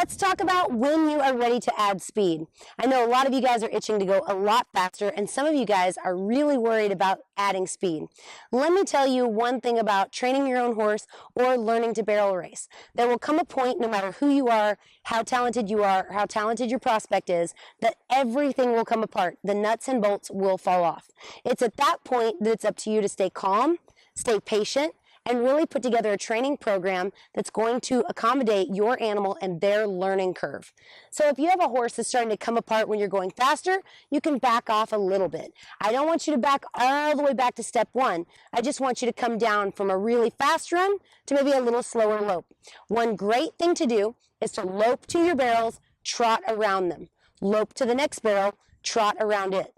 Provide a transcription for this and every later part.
Let's talk about when you are ready to add speed. I know a lot of you guys are itching to go a lot faster, and some of you guys are really worried about adding speed. Let me tell you one thing about training your own horse or learning to barrel race. There will come a point, no matter who you are, how talented you are, how talented your prospect is, that everything will come apart. The nuts and bolts will fall off. It's at that point that it's up to you to stay calm, stay patient, and really put together a training program that's going to accommodate your animal and their learning curve. So if you have a horse that's starting to come apart when you're going faster, you can back off a little bit. I don't want you to back all the way back to step one. I just want you to come down from a really fast run to maybe a little slower lope. One great thing to do is to lope to your barrels, trot around them. Lope to the next barrel, trot around it.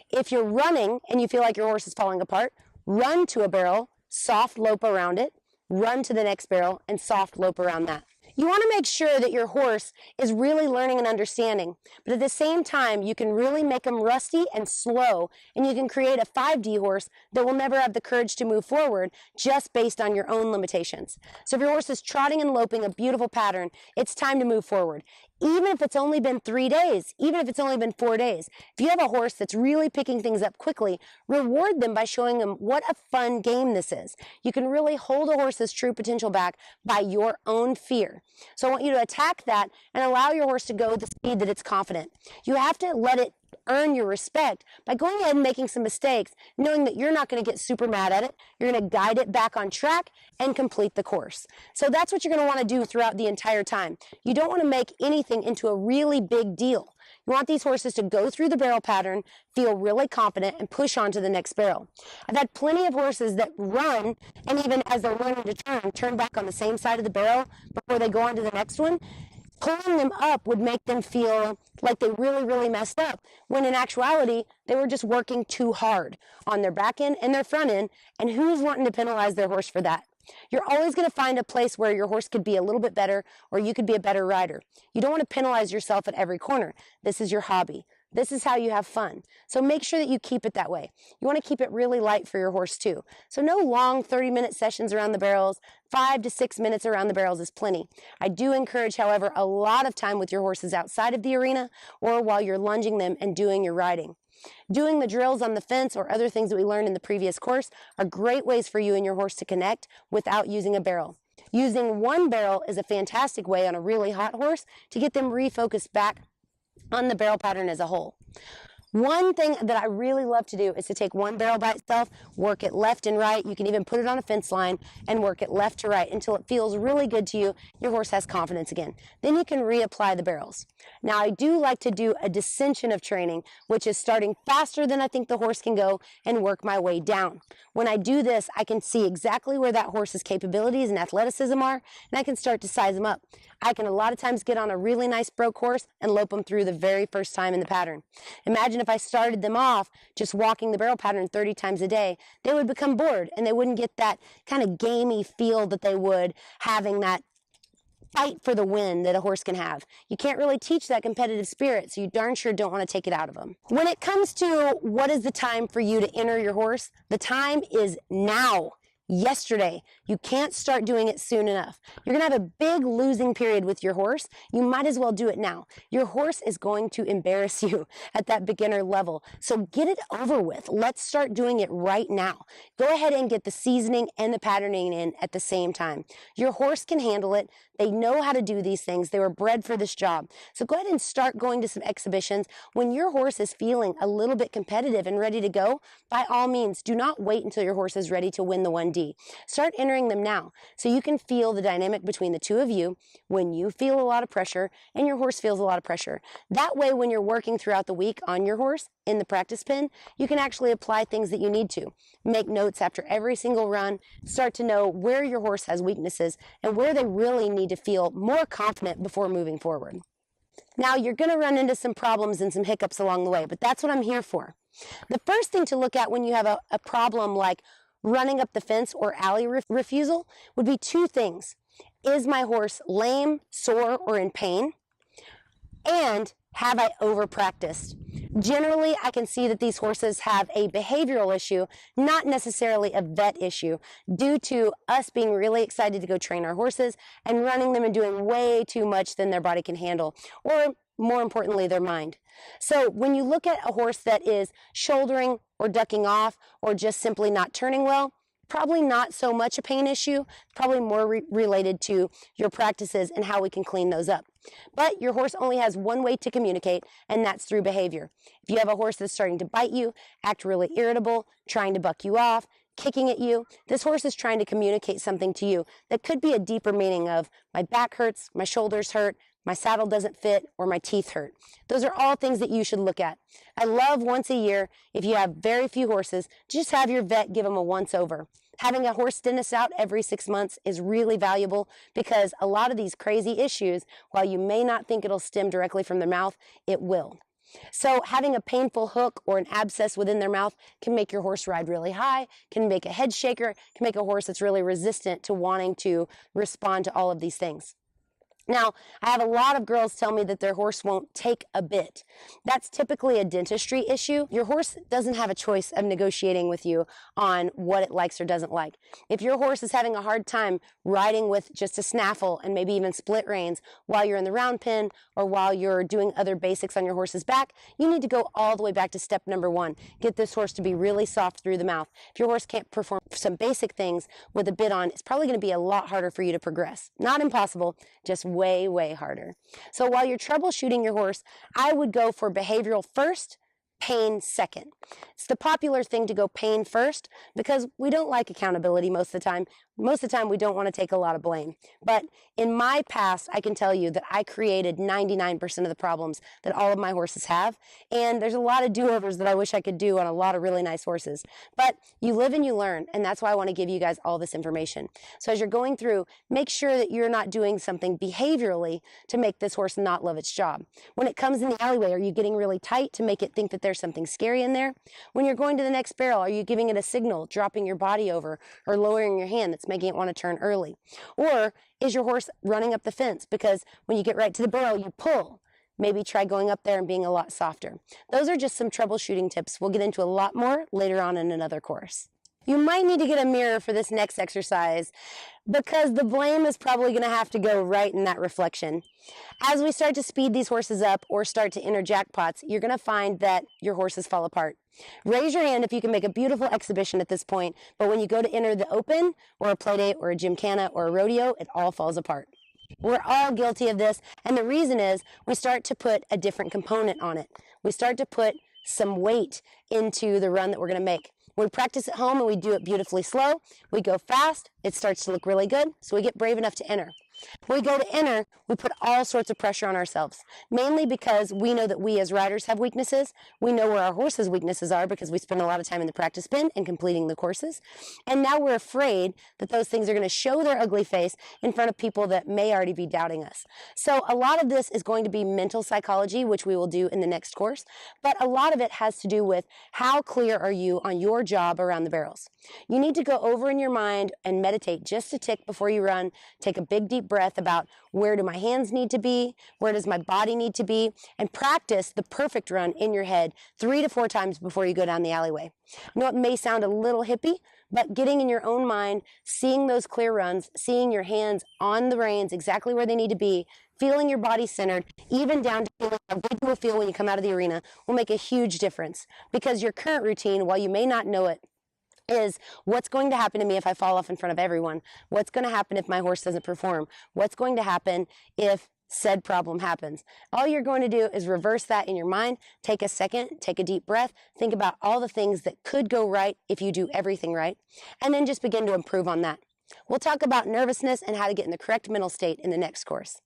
If you're running and you feel like your horse is falling apart, run to a barrel, soft lope around it, run to the next barrel, and soft lope around that. You want to make sure that your horse is really learning and understanding, but at the same time, you can really make them rusty and slow, and you can create a 5D horse that will never have the courage to move forward just based on your own limitations. So if your horse is trotting and loping a beautiful pattern, it's time to move forward. Even if it's only been 3 days, even if it's only been 4 days, if you have a horse that's really picking things up quickly, reward them by showing them what a fun game this is. You can really hold a horse's true potential back by your own fear. So I want you to attack that and allow your horse to go at the speed that it's confident. You have to let it earn your respect by going ahead and making some mistakes, knowing that you're not going to get super mad at it. You're going to guide it back on track and complete the course. So that's what you're going to want to do throughout the entire time. You don't want to make anything into a really big deal. You want these horses to go through the barrel pattern, feel really confident, and push on to the next barrel. I've had plenty of horses that run, and even as they're learning to turn back on the same side of the barrel before they go on to the next one. Pulling them up would make them feel like they really, really messed up, when in actuality, they were just working too hard on their back end and their front end, and who's wanting to penalize their horse for that? You're always going to find a place where your horse could be a little bit better, or you could be a better rider. You don't want to penalize yourself at every corner. This is your hobby. This is how you have fun. So make sure that you keep it that way. You want to keep it really light for your horse too. So no long 30-minute sessions around the barrels. 5 to 6 minutes around the barrels is plenty. I do encourage, however, a lot of time with your horses outside of the arena or while you're lunging them and doing your riding. Doing the drills on the fence or other things that we learned in the previous course are great ways for you and your horse to connect without using a barrel. Using one barrel is a fantastic way on a really hot horse to get them refocused back on the barrel pattern as a whole. One thing that I really love to do is to take one barrel by itself, work it left and right. You can even put it on a fence line and work it left to right until it feels really good to you. Your horse has confidence again. Then you can reapply the barrels. Now, I do like to do a descension of training, which is starting faster than I think the horse can go and work my way down. When I do this, I can see exactly where that horse's capabilities and athleticism are, and I can start to size them up. I can a lot of times get on a really nice broke horse and lope them through the very first time in the pattern. Imagine if I started them off just walking the barrel pattern 30 times a day, they would become bored and they wouldn't get that kind of gamey feel that they would having that fight for the win that a horse can have. You can't really teach that competitive spirit, so you darn sure don't want to take it out of them. When it comes to what is the time for you to enter your horse, the time is now. Yesterday. You can't start doing it soon enough. You're going to have a big losing period with your horse. You might as well do it now. Your horse is going to embarrass you at that beginner level. So get it over with. Let's start doing it right now. Go ahead and get the seasoning and the patterning in at the same time. Your horse can handle it. They know how to do these things. They were bred for this job. So go ahead and start going to some exhibitions. When your horse is feeling a little bit competitive and ready to go, by all means, do not wait until your horse is ready to win the 1D. Start entering them now so you can feel the dynamic between the two of you when you feel a lot of pressure and your horse feels a lot of pressure. That way, when you're working throughout the week on your horse in the practice pen, you can actually apply things that you need to. Make notes after every single run, start to know where your horse has weaknesses and where they really need to feel more confident before moving forward. Now, you're going to run into some problems and some hiccups along the way, but that's what I'm here for. The first thing to look at when you have a problem like running up the fence or alley refusal would be two things. Is my horse lame, sore, or in pain? And have I over practiced? Generally, I can see that these horses have a behavioral issue, not necessarily a vet issue, due to us being really excited to go train our horses and running them and doing way too much than their body can handle, or more importantly, their mind. So when you look at a horse that is shouldering or ducking off or just simply not turning well, probably not so much a pain issue, probably more related to your practices and how we can clean those up. But your horse only has one way to communicate, and that's through behavior. If you have a horse that's starting to bite you, act really irritable, trying to buck you off, kicking at you, this horse is trying to communicate something to you that could be a deeper meaning of my back hurts, my shoulders hurt, my saddle doesn't fit, or my teeth hurt. Those are all things that you should look at. I love once a year, if you have very few horses, just have your vet give them a once over. Having a horse dentist out every 6 months is really valuable because a lot of these crazy issues, while you may not think it'll stem directly from their mouth, it will. So having a painful hook or an abscess within their mouth can make your horse ride really high, can make a head shaker, can make a horse that's really resistant to wanting to respond to all of these things. Now, I have a lot of girls tell me that their horse won't take a bit. That's typically a dentistry issue. Your horse doesn't have a choice of negotiating with you on what it likes or doesn't like. If your horse is having a hard time riding with just a snaffle and maybe even split reins while you're in the round pen or while you're doing other basics on your horse's back, you need to go all the way back to step number 1. Get this horse to be really soft through the mouth. If your horse can't perform some basic things with a bit on, it's probably going to be a lot harder for you to progress. Not impossible, just way, way harder. So while you're troubleshooting your horse, I would go for behavioral first, pain second. It's the popular thing to go pain first because we don't like accountability most of the time. Most of the time, we don't want to take a lot of blame. But in my past, I can tell you that I created 99% of the problems that all of my horses have. And there's a lot of do-overs that I wish I could do on a lot of really nice horses. But you live and you learn, and that's why I want to give you guys all this information. So as you're going through, make sure that you're not doing something behaviorally to make this horse not love its job. When it comes in the alleyway, are you getting really tight to make it think that there's something scary in there? When you're going to the next barrel, are you giving it a signal, dropping your body over, or lowering your hand that's making it want to turn early? Or is your horse running up the fence because when you get right to the barrel, you pull? Maybe try going up there and being a lot softer. Those are just some troubleshooting tips. We'll get into a lot more later on in another course. You might need to get a mirror for this next exercise because the blame is probably going to have to go right in that reflection. As we start to speed these horses up or start to enter jackpots, you're going to find that your horses fall apart. Raise your hand if you can make a beautiful exhibition at this point, but when you go to enter the open or a play date or a gymkhana or a rodeo, it all falls apart. We're all guilty of this, and the reason is we start to put a different component on it. We start to put some weight into the run that we're going to make. We practice at home and we do it beautifully slow. We go fast, it starts to look really good, so we get brave enough to enter. When we go to enter, we put all sorts of pressure on ourselves, mainly because we know that we as riders have weaknesses. We know where our horses' weaknesses are because we spend a lot of time in the practice pen and completing the courses. And now we're afraid that those things are going to show their ugly face in front of people that may already be doubting us. So a lot of this is going to be mental psychology, which we will do in the next course. But a lot of it has to do with how clear are you on your job around the barrels. You need to go over in your mind and meditate just a tick before you run. Take a big deep breath about where do my hands need to be, where does my body need to be, and practice the perfect run in your head 3 to 4 times before you go down the alleyway. I know it may sound a little hippie, but getting in your own mind, seeing those clear runs, seeing your hands on the reins exactly where they need to be, feeling your body centered, even down to feeling how good you will feel when you come out of the arena, will make a huge difference. Because your current routine, while you may not know it, is what's going to happen to me if I fall off in front of everyone? What's going to happen if my horse doesn't perform? What's going to happen if said problem happens? All you're going to do is reverse that in your mind. Take a second, take a deep breath, think about all the things that could go right if you do everything right, and then just begin to improve on that. We'll talk about nervousness and how to get in the correct mental state in the next course.